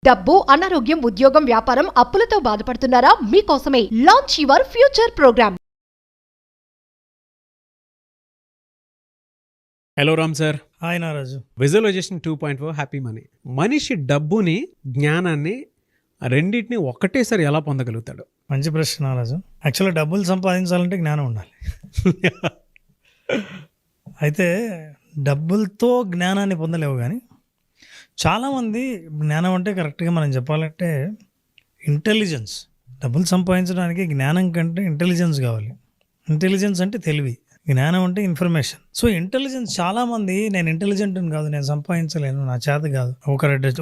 డబ్బు, అనారోగ్యం, ఉద్యోగం, వ్యాపారం, అప్పులతో బాధపడుతున్నారా? మీకోసమే launch your future program. Hello Ram sir. Hi నారాజు. Visualization 2.4 happy money. మనిషి డబ్బుని, జ్ఞానాన్ని రెండింటిని ఒక్కటేసారి ఎలా పొందగలుగుతాడు? మంచి ప్రశ్న నారాజు. యాక్చువల్గా డబ్బులు సంపాదించాలంటే జ్ఞానం ఉండాలి. అయితే డబ్బులతో జ్ఞానాన్ని పొందలేవు, కానీ చాలామంది జ్ఞానం అంటే కరెక్ట్గా మనం చెప్పాలంటే ఇంటెలిజెన్స్. డబ్బులు సంపాదించడానికి జ్ఞానం కంటే ఇంటెలిజెన్స్ కావాలి. ఇంటెలిజెన్స్ అంటే తెలివి, జ్ఞానం అంటే ఇన్ఫర్మేషన్. సో ఇంటెలిజెన్స్, చాలామంది నేను ఇంటెలిజెంట్ కాదు, నేను సంపాదించలేను, నా చేత కాదు.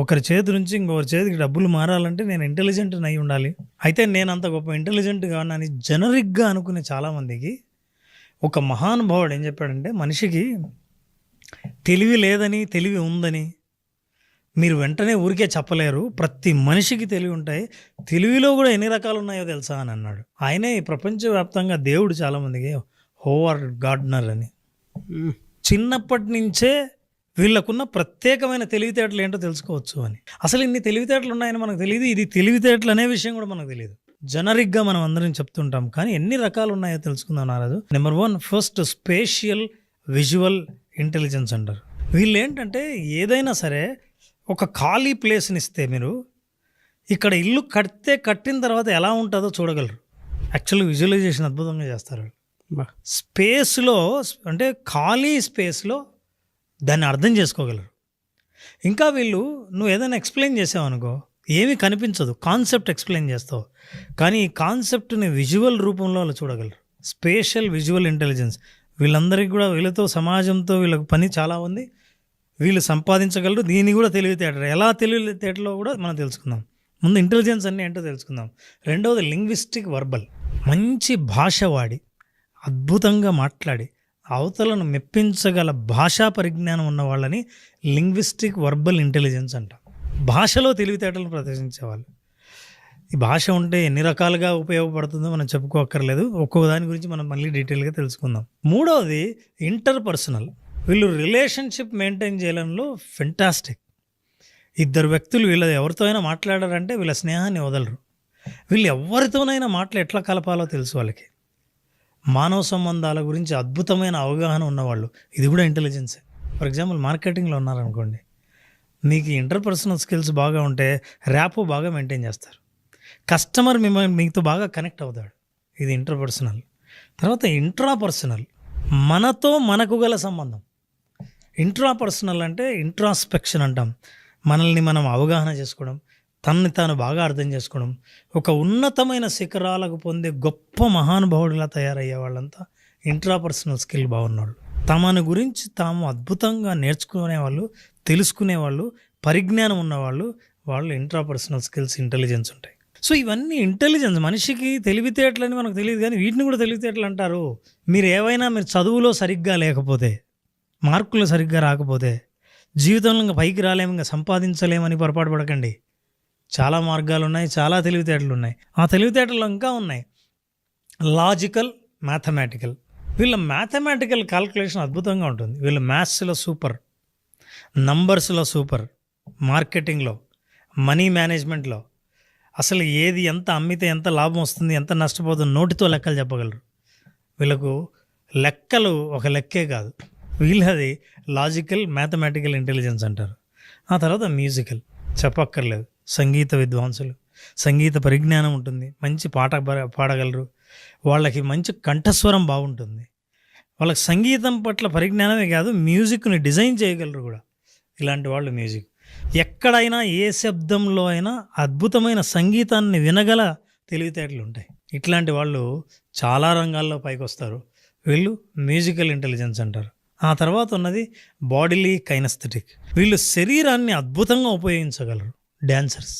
ఒకరి చేతి నుంచి ఇంకొకరి చేతికి డబ్బులు మారాలంటే నేను ఇంటెలిజెంట్ అయి ఉండాలి. అయితే నేను అంత గొప్ప ఇంటెలిజెంట్ కానని జనరిక్గా అనుకునే చాలామందికి ఒక మహానుభావుడు ఏం చెప్పాడంటే, మనిషికి తెలివి లేదని, తెలివి ఉందని మీరు వెంటనే ఊరికే చెప్పలేరు. ప్రతి మనిషికి తెలివి ఉంటాయి. తెలివిలో కూడా ఎన్ని రకాలు ఉన్నాయో తెలుసా అని అన్నాడు. ఆయనే ఈ ప్రపంచవ్యాప్తంగా దేవుడు చాలామందికి హోవర్డ్ గార్డ్నర్ అని, చిన్నప్పటి నుంచే వీళ్ళకున్న ప్రత్యేకమైన తెలివితేటలు ఏంటో తెలుసుకోవచ్చు అని. అసలు ఇన్ని తెలివితేటలు ఉన్నాయని మనకు తెలియదు. ఇది తెలివితేటలు అనే విషయం కూడా మనకు తెలియదు. జనరిక్గా మనం అందరం చెప్తుంటాం, కానీ ఎన్ని రకాలు ఉన్నాయో తెలుసుకుందాం నారాజు. Number 1, first spatial visual intelligence అంటారు. వీళ్ళు ఏంటంటే ఏదైనా సరే ఒక ఖాళీ ప్లేస్ని ఇస్తే, మీరు ఇక్కడ ఇల్లు కట్టిన తర్వాత ఎలా ఉంటుందో చూడగలరు. యాక్చువల్లీ విజువలైజేషన్ అద్భుతంగా చేస్తారు. స్పేస్లో అంటే ఖాళీ స్పేస్లో దాన్ని అర్థం చేసుకోగలరు. ఇంకా వీళ్ళు, నువ్వు ఏదైనా ఎక్స్ప్లెయిన్ చేసావు అనుకో, ఏమీ కనిపించదు, కాన్సెప్ట్ ఎక్స్ప్లెయిన్ చేస్తావు, కానీ ఈ కాన్సెప్ట్ని విజువల్ రూపంలో వాళ్ళు చూడగలరు. Spatial visual intelligence. వీళ్ళందరికీ కూడా, వీళ్ళతో సమాజంతో వీళ్ళకి పని చాలా ఉంది. వీళ్ళు సంపాదించగలరు. దీన్ని కూడా తెలివితేటలు, ఎలా తెలివితేటలో కూడా మనం తెలుసుకుందాం. ముందు ఇంటెలిజెన్స్ అన్నీ ఏంటో తెలుసుకుందాం. రెండవది లింగ్విస్టిక్ వర్బల్. మంచి భాష వాడి, అద్భుతంగా మాట్లాడి అవతలను మెప్పించగల భాషా పరిజ్ఞానం ఉన్న వాళ్ళని లింగ్విస్టిక్ వర్బల్ ఇంటెలిజెన్స్ అంటాం. భాషలో తెలివితేటలను ప్రదర్శించేవాళ్ళు. ఈ భాష ఉంటే ఎన్ని రకాలుగా ఉపయోగపడుతుందో మనం చెప్పుకోక్కర్లేదు. ఒక్కొక్క దాని గురించి మనం మళ్ళీ డీటెయిల్గా తెలుసుకుందాం. మూడవది ఇంటర్పర్సనల్. వీళ్ళు రిలేషన్షిప్ మెయింటైన్ చేయడంలో ఫెంటాస్టిక్. ఇద్దరు వ్యక్తులు వీళ్ళు ఎవరితో అయినా మాట్లాడారంటే వీళ్ళ స్నేహాన్ని వదలరు. వీళ్ళు ఎవరితోనైనా ఎట్లా కలపాలో తెలుసు వాళ్ళకి. మానవ సంబంధాల గురించి అద్భుతమైన అవగాహన ఉన్నవాళ్ళు. ఇది కూడా ఇంటెలిజెన్సే. ఫర్ ఎగ్జాంపుల్, మార్కెటింగ్లో ఉన్నారనుకోండి, మీకు ఇంటర్పర్సనల్ స్కిల్స్ బాగా ఉంటే ర్యాపో బాగా మెయింటైన్ చేస్తారు. కస్టమర్ మీతో బాగా కనెక్ట్ అవుతాడు. ఇది ఇంటర్పర్సనల్. తర్వాత ఇంట్రాపర్సనల్, మనతో మనకు గల సంబంధం. ఇంట్రాపర్సనల్ అంటే ఇంట్రాస్పెక్షన్ అంటాం. మనల్ని మనం అవగాహన చేసుకోవడం, తనని తాను బాగా అర్థం చేసుకోవడం. ఒక ఉన్నతమైన శిఖరాలకు పొందే గొప్ప మహానుభావుడిలా తయారయ్యే వాళ్ళంతా ఇంట్రాపర్సనల్ స్కిల్ బాగున్నవాళ్ళు. తమను గురించి తాము అద్భుతంగా నేర్చుకునేవాళ్ళు, తెలుసుకునేవాళ్ళు, పరిజ్ఞానం ఉన్నవాళ్ళు, వాళ్ళు ఇంట్రాపర్సనల్ స్కిల్స్, ఇంటెలిజెన్స్ ఉంటాయి. సో ఇవన్నీ ఇంటెలిజెన్స్. మనిషికి తెలివితేటలని మనకు తెలియదు, కానీ వీటిని కూడా తెలివితేటలు అంటారు. మీరు చదువులో సరిగ్గా లేకపోతే, మార్కులు సరిగ్గా రాకపోతే, జీవితంలో ఇంకా పైకి రాలేము, ఇంకా సంపాదించలేమని పొరపాటు పడకండి. చాలా మార్గాలు ఉన్నాయి, చాలా తెలివితేటలు ఉన్నాయి. ఆ తెలివితేటలు ఇంకా ఉన్నాయి. Logical, mathematical. వీళ్ళ మ్యాథమెటికల్ క్యాల్కులేషన్ అద్భుతంగా ఉంటుంది. వీళ్ళు మ్యాథ్స్లో సూపర్, నంబర్స్లో సూపర్, మార్కెటింగ్లో, మనీ మేనేజ్మెంట్లో, అసలు ఏది ఎంత అమ్మితే ఎంత లాభం వస్తుంది, ఎంత నష్టపోతుంది, నోటితో లెక్కలు చెప్పగలరు. వీళ్ళకు లెక్కలు ఒక లెక్కే కాదు, వీళ్ళది లాజికల్, మ్యాథమెటికల్ ఇంటెలిజెన్స్ అంటారు. ఆ తర్వాత మ్యూజికల్, చెప్పక్కర్లేదు. సంగీత విద్వాంసులు, సంగీత పరిజ్ఞానం ఉంటుంది, మంచి పాట పాడగలరు. వాళ్ళకి మంచి కంఠస్వరం బాగుంటుంది. వాళ్ళకి సంగీతం పట్ల పరిజ్ఞానమే కాదు, మ్యూజిక్ని డిజైన్ చేయగలరు కూడా. ఇలాంటి వాళ్ళు మ్యూజిక్, ఎక్కడైనా ఏ శబ్దంలో అయినా అద్భుతమైన సంగీతాన్ని వినగల తెలివితేటలు ఉంటాయి. ఇట్లాంటి వాళ్ళు చాలా రంగాల్లో పైకి వస్తారు. వీళ్ళు మ్యూజికల్ ఇంటెలిజెన్స్ అంటారు. ఆ తర్వాత ఉన్నది బాడీలీ కైనస్థెటిక్. వీళ్ళు శరీరాన్ని అద్భుతంగా ఉపయోగించగలరు. డ్యాన్సర్స్,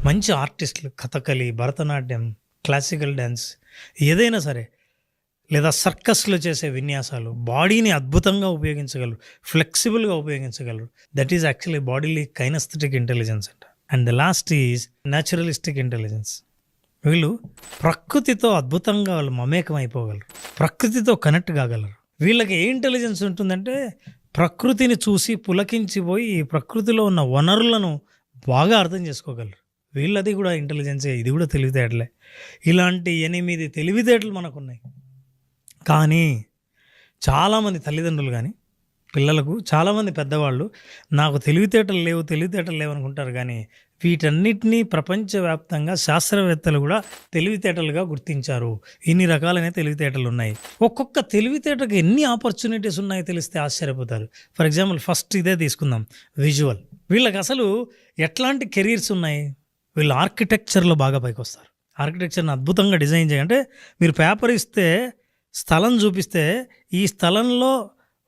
మంచి ఆర్టిస్టులు, కథకళి, భరతనాట్యం, క్లాసికల్ డ్యాన్స్, ఏదైనా సరే, లేదా సర్కస్లో చేసే విన్యాసాలు, బాడీని అద్భుతంగా ఉపయోగించగలరు, ఫ్లెక్సిబుల్గా ఉపయోగించగలరు. That is actually bodily kinesthetic intelligence అంట. And the last is naturalistic intelligence. వీళ్ళు ప్రకృతితో అద్భుతంగా వాళ్ళు మమేకం అయిపోగలరు, ప్రకృతితో కనెక్ట్ కాగలరు. వీళ్ళకి ఏ ఇంటెలిజెన్స్ ఉంటుందంటే, ప్రకృతిని చూసి పులకించిపోయి ఈ ప్రకృతిలో ఉన్న వనరులను బాగా అర్థం చేసుకోగలరు. వీళ్ళది కూడా ఇంటెలిజెన్సే, ఇది కూడా తెలివితేటలే. ఇలాంటి 8 తెలివితేటలు మనకున్నాయి. కానీ చాలామంది తల్లిదండ్రులు కానీ పిల్లలకు, చాలామంది పెద్దవాళ్ళు నాకు తెలివితేటలు లేవు అనుకుంటారు. కానీ వీటన్నిటినీ ప్రపంచవ్యాప్తంగా శాస్త్రవేత్తలు కూడా తెలివితేటలుగా గుర్తించారు. ఇన్ని రకాలైన తెలివితేటలు ఉన్నాయి. ఒక్కొక్క తెలివితేటకు ఎన్ని ఆపర్చునిటీస్ ఉన్నాయో తెలిస్తే ఆశ్చర్యపోతారు. ఫర్ ఎగ్జాంపుల్ ఫస్ట్ ఇదే తీసుకుందాం, విజువల్. వీళ్ళకి అసలు ఎట్లాంటి కెరీర్స్ ఉన్నాయి? వీళ్ళు ఆర్కిటెక్చర్లో బాగా పైకి వస్తారు. ఆర్కిటెక్చర్ని అద్భుతంగా డిజైన్ చేయాలి. అంటే మీరు పేపర్ ఇస్తే, స్థలం చూపిస్తే, ఈ స్థలంలో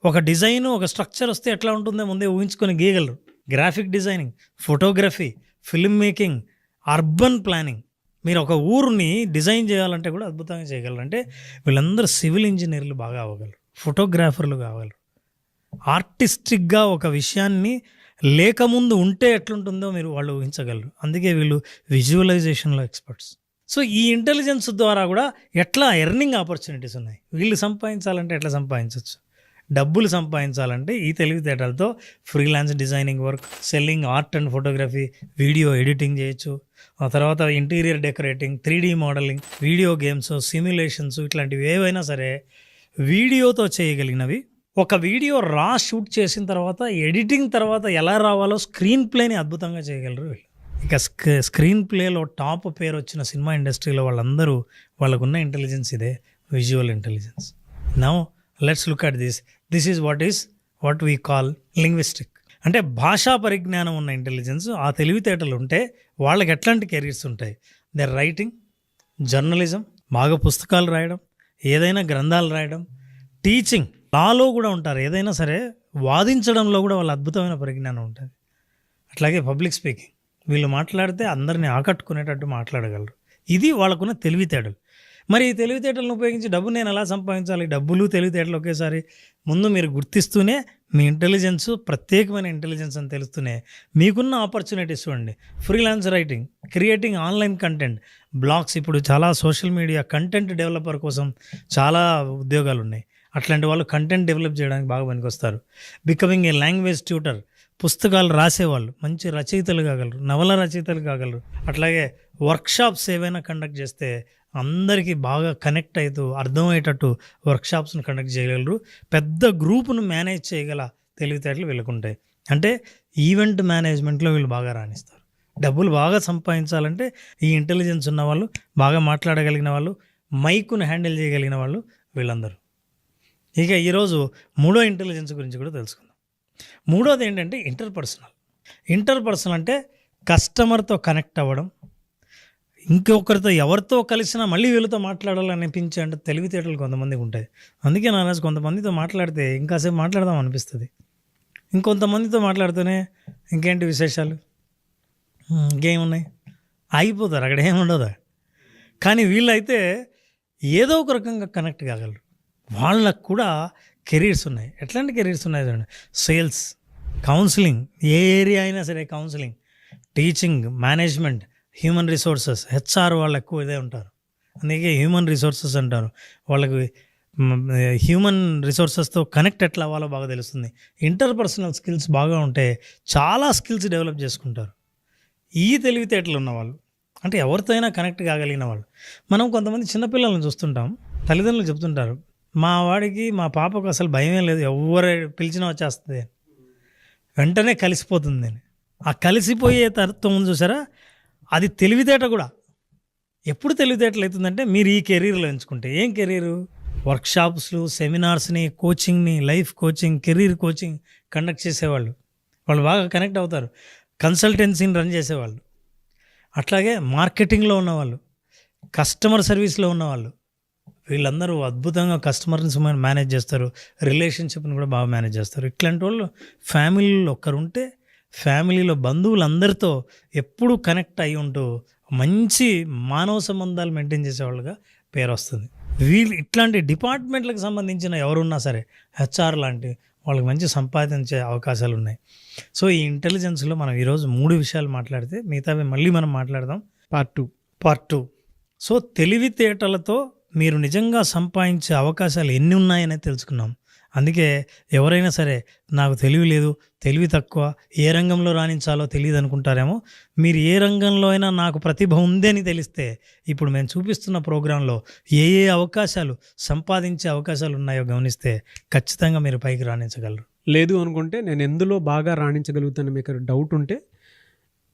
ఒక డిజైన్, ఒక స్ట్రక్చర్ వస్తే ఎట్లా ఉంటుందో ముందే ఊహించుకొని గీయగలరు. Graphic designing, photography, film making, urban planning. మీరు ఒక ఊరిని డిజైన్ చేయాలంటే కూడా అద్భుతంగా చేయగలరు. అంటే వీళ్ళందరూ సివిల్ ఇంజనీర్లు బాగా అవ్వగలరు, ఫోటోగ్రాఫర్లు కాగలరు. ఆర్టిస్టిక్గా ఒక విషయాన్ని లేకముందు ఉంటే ఎట్లుంటుందో వాళ్ళు ఊహించగలరు. అందుకే వీళ్ళు విజువలైజేషన్లో ఎక్స్పర్ట్స్. సో ఈ ఇంటెలిజెన్స్ ద్వారా కూడా ఎట్లా ఎర్నింగ్ ఆపర్చునిటీస్ ఉన్నాయి. వీళ్ళు సంపాదించాలంటే ఎట్లా సంపాదించవచ్చు? డబ్బులు సంపాదించాలంటే ఈ తెలివితేటలతో freelance designing work, selling art and photography, video editing చేయొచ్చు. ఆ తర్వాత interior decorating, 3D modelling, video games, simulations, ఇట్లాంటివి ఏవైనా సరే వీడియోతో చేయగలిగినవి. ఒక వీడియో షూట్ చేసిన తర్వాత ఎడిటింగ్ తర్వాత ఎలా రావాలో స్క్రీన్ ప్లేని అద్భుతంగా చేయగలరు వీళ్ళు. ఇక స్క్రీన్ ప్లేలో టాప్ పేరు వచ్చిన సినిమా ఇండస్ట్రీలో వాళ్ళందరూ, వాళ్ళకున్న ఇంటెలిజెన్స్ ఇదే, visual intelligence. Now let's look at this is what we call linguistic. అంటే భాషా పరిజ్ఞానం ఉన్న ఇంటెలిజెన్స్, ఆ తెలివితేటలు ఉంటే వాళ్ళకి ఎట్లాంటి కెరీర్స్ ఉంటాయి? దర్ రైటింగ్, జర్నలిజం, బాగా పుస్తకాలు రాయడం, ఏదైనా గ్రంథాలు రాయడం, టీచింగ్, లాలో కూడా ఉంటారు. ఏదైనా సరే వాదించడంలో కూడా వాళ్ళ అద్భుతమైన పరిజ్ఞానం ఉంటుంది. అట్లాగే పబ్లిక్ స్పీకింగ్, వీళ్ళు మాట్లాడితే అందరినీ ఆకట్టుకునేటట్టు మాట్లాడగలరు. ఇది వాళ్ళకున్న తెలివితేటలు. మరి ఈ తెలివితేటలను ఉపయోగించి డబ్బు నేను ఎలా సంపాదించాలి? డబ్బులు తెలివితేటలు ఒకేసారి ముందు మీరు గుర్తిస్తూనే మీ ఇంటెలిజెన్స్ ప్రత్యేకమైన ఇంటెలిజెన్స్ అని తెలుస్తూనే మీకున్న ఆపర్చునిటీస్ చూడండి. Freelance writing, creating online content, blogs. ఇప్పుడు చాలా సోషల్ మీడియా కంటెంట్ డెవలపర్ కోసం చాలా ఉద్యోగాలు ఉన్నాయి. అట్లాంటి వాళ్ళు కంటెంట్ డెవలప్ చేయడానికి బాగా పనికొస్తారు. బికమింగ్ ఏ లాంగ్వేజ్ ట్యూటర్, పుస్తకాలు రాసేవాళ్ళు, మంచి రచయితలు కాగలరు, నవల రచయితలు కాగలరు. అట్లాగే వర్క్షాప్స్ ఏవైనా కండక్ట్ చేస్తే అందరికీ బాగా కనెక్ట్ అవుతూ అర్థమయ్యేటట్టు వర్క్షాప్స్ని కండక్ట్ చేయగలరు. పెద్ద గ్రూపును మేనేజ్ చేయగల తెలివితేటలు వీళ్ళకుంటాయి. అంటే ఈవెంట్ మేనేజ్మెంట్లో వీళ్ళు బాగా రాణిస్తారు. డబ్బులు బాగా సంపాదించాలంటే ఈ ఇంటెలిజెన్స్ ఉన్న వాళ్ళు, బాగా మాట్లాడగలిగిన వాళ్ళు, మైకును హ్యాండిల్ చేయగలిగిన వాళ్ళు వీళ్ళందరూ. ఇక ఈరోజు మూడో ఇంటెలిజెన్స్ గురించి కూడా తెలుసుకుందాం. మూడోది ఏంటంటే ఇంటర్పర్సనల్ అంటే కస్టమర్తో కనెక్ట్ అవ్వడం, ఇంకొకరితో ఎవరితో కలిసినా మళ్ళీ వీళ్ళతో మాట్లాడాలని అనిపించే అంటే తెలివితేటలు కొంతమందికి ఉంటాయి. అందుకే నా రోజు కొంతమందితో మాట్లాడితే ఇంకాసేపు మాట్లాడదాం అనిపిస్తుంది. ఇంకొంతమందితో మాట్లాడుతూనే ఇంకేంటి విశేషాలు, ఇంకేమున్నాయి, ఆగిపోతారు, అక్కడ ఏముండదు. కానీ వీళ్ళైతే ఏదో ఒక రకంగా కనెక్ట్ కాగలరు. వాళ్ళకు కూడా కెరీర్స్ ఉన్నాయి. ఎట్లాంటి కెరీర్స్ ఉన్నాయి చూడండి. సేల్స్, కౌన్సిలింగ్, ఏ ఏరియా అయినా సరే counselling, teaching, management, human resources, HR వాళ్ళు ఎక్కువ ఇదే ఉంటారు. అందుకే హ్యూమన్ రిసోర్సెస్ అంటారు. వాళ్ళకి హ్యూమన్ రిసోర్సెస్తో కనెక్ట్ ఎట్లా అవ్వాలో బాగా తెలుస్తుంది. ఇంటర్పర్సనల్ స్కిల్స్ బాగా ఉంటే చాలా స్కిల్స్ డెవలప్ చేసుకుంటారు. ఈ తెలివితేటలు ఉన్నవాళ్ళు, అంటే ఎవరితో అయినా కనెక్ట్ కాగలిగిన వాళ్ళు. మనం కొంతమంది చిన్నపిల్లలను చూస్తుంటాం, తల్లిదండ్రులు చెప్తుంటారు, మా వాడికి, మా పాపకు అసలు భయమే లేదు, ఎవరు పిలిచినా వచ్చేస్తుంది, వెంటనే కలిసిపోతుంది అని. ఆ కలిసిపోయే తత్వం ఉంది చూసారా, అది తెలివితేట కూడా. ఎప్పుడు తెలివితేటలు అవుతుందంటే మీరు ఈ కెరీర్లో ఎంచుకుంటే. ఏం కెరీరు? వర్క్షాప్స్లు, సెమినార్స్ని, కోచింగ్ని, life coaching, career coaching conduct చేసేవాళ్ళు, వాళ్ళు బాగా కనెక్ట్ అవుతారు. కన్సల్టెన్సీని రన్ చేసేవాళ్ళు, అట్లాగే మార్కెటింగ్లో ఉన్నవాళ్ళు, కస్టమర్ సర్వీస్లో ఉన్నవాళ్ళు, వీళ్ళందరూ అద్భుతంగా కస్టమర్ని మేనేజ్ చేస్తారు, రిలేషన్షిప్ని కూడా బాగా మేనేజ్ చేస్తారు. ఇట్లాంటి వాళ్ళు ఫ్యామిలీలో ఒక్కరుంటే ఫ్యామిలీలో బంధువులందరితో ఎప్పుడూ కనెక్ట్ అయి ఉంటూ మంచి మానవ సంబంధాలు మెయింటైన్ చేసేవాళ్ళుగా పేరు వస్తుంది. వీళ్ళు ఇట్లాంటి డిపార్ట్మెంట్లకు సంబంధించిన ఎవరున్నా సరే, హెచ్ఆర్ లాంటి వాళ్ళకి మంచి సంపాదించే అవకాశాలు ఉన్నాయి. సో ఈ ఇంటెలిజెన్స్లో మనం ఈరోజు 3 విషయాలు మాట్లాడితే మిగతావి మళ్ళీ మనం మాట్లాడదాం పార్ట్ 2. సో తెలివితేటలతో మీరు నిజంగా సంపాదించే అవకాశాలు ఎన్ని ఉన్నాయనే తెలుసుకున్నాం. అందుకే ఎవరైనా సరే నాకు తెలివి లేదు, తెలివి తక్కువ, ఏ రంగంలో రాణించాలో తెలియదు అనుకుంటారేమో. మీరు ఏ రంగంలో అయినా నాకు ప్రతిభ ఉంది అని తెలిస్తే ఇప్పుడు మేము చూపిస్తున్న ప్రోగ్రాంలో ఏ ఏ అవకాశాలు, సంపాదించే అవకాశాలు ఉన్నాయో గమనిస్తే ఖచ్చితంగా మీరు పైకి రాణించగలరు. లేదు అనుకుంటే నేను ఎందులో బాగా రాణించగలుగుతాను మీకు డౌట్ ఉంటే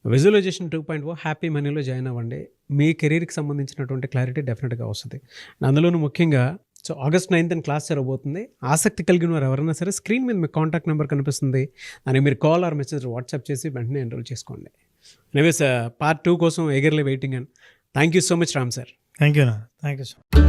విజువలైజేషన్ 2.0 హ్యాపీ మనీలో జాయిన్ అవ్వండి. మీ కెరీర్కి సంబంధించినటువంటి క్లారిటీ డెఫినెట్గా వస్తుంది. అందులోనూ ముఖ్యంగా సో August 9th క్లాస్ జరగబోతుంది. ఆసక్తి కలిగిన వారు ఎవరైనా సరే స్క్రీన్ మీద మీ కాంటాక్ట్ నెంబర్ కనిపిస్తుంది, దానికి మీరు కాల్ ఆర్ మెసేజ్ వాట్సాప్ చేసి వెంటనే ఎన్రోల్ చేసుకోండి. ఎనీవేస్ పార్ట్ 2 కోసం eagerly waiting. And thank you so much Ram sir. Thank you sir.